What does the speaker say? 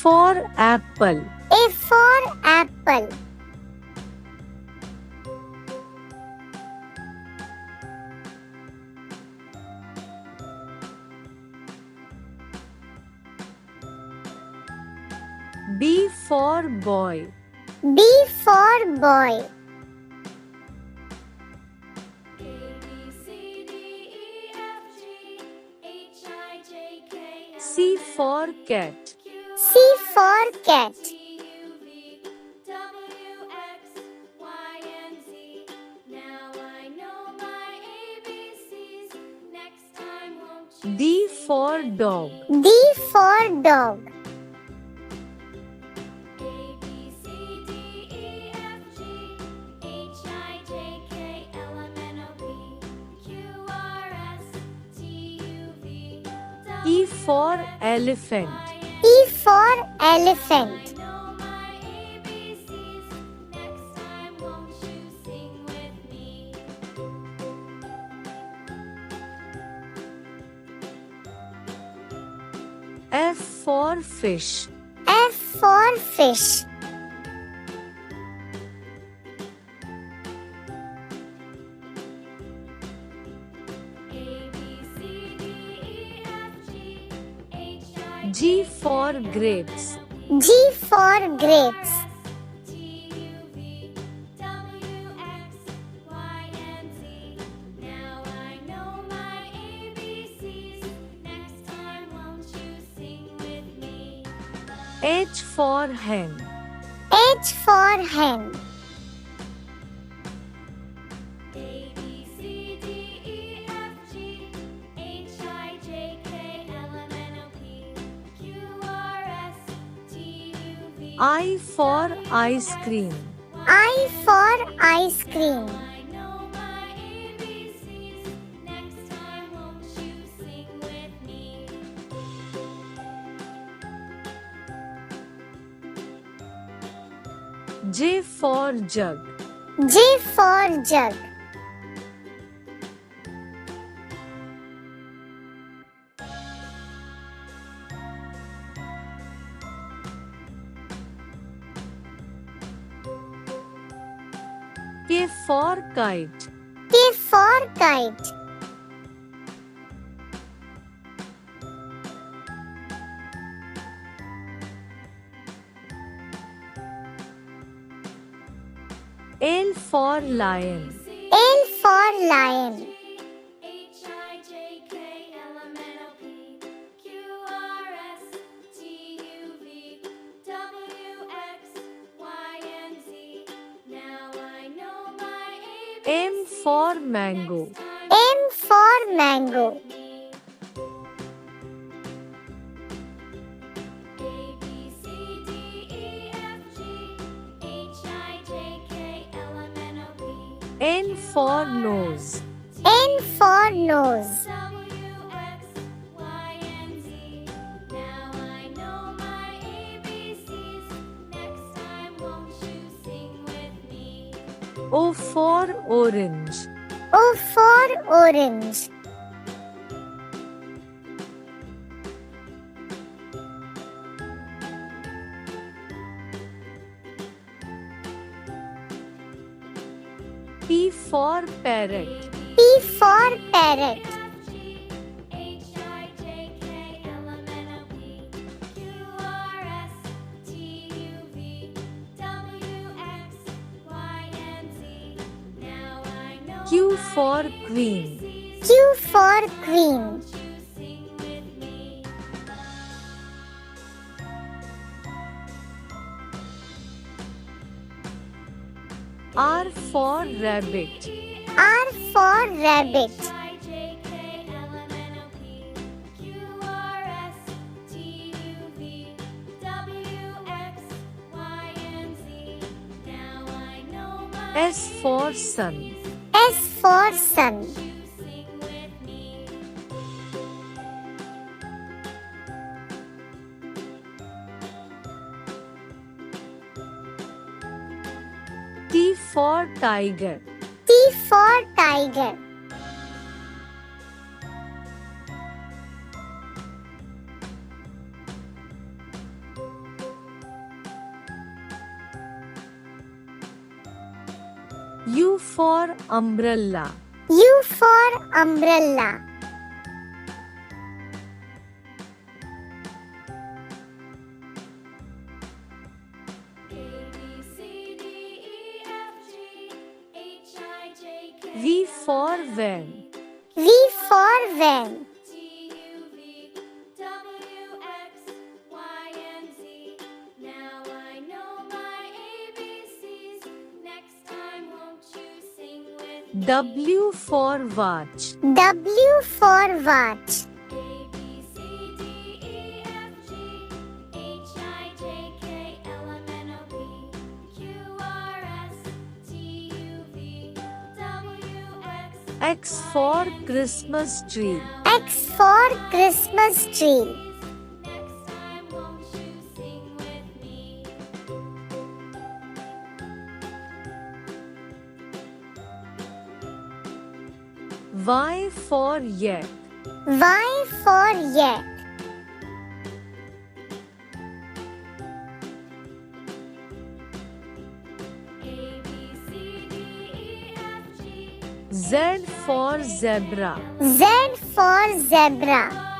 for apple. A for apple. B for boy. B for boy. C for cat. C for cat. D for dog. D for dog. E for elephant. E for elephant. F for fish. F for fish. G for grapes. G for grapes. H for hen. H for hen. I for ice cream. I for ice cream. J for jug. J for jug. K for kite. K for kite. L for lion. L for lion. M for mango. M for mango. N for nose. N for nose. O for orange. O for orange. P for parrot. P for parrot. Q for queen. Q for queen. R for rabbit. R for rabbit. S for sun. S for sun. T for tiger. T for tiger. U for umbrella. U for umbrella. V for van. V for van. W for watch. W for watch. X for Christmas tree. X for Christmas tree. Y for yak. Y for yak. Z for zebra. Z for zebra.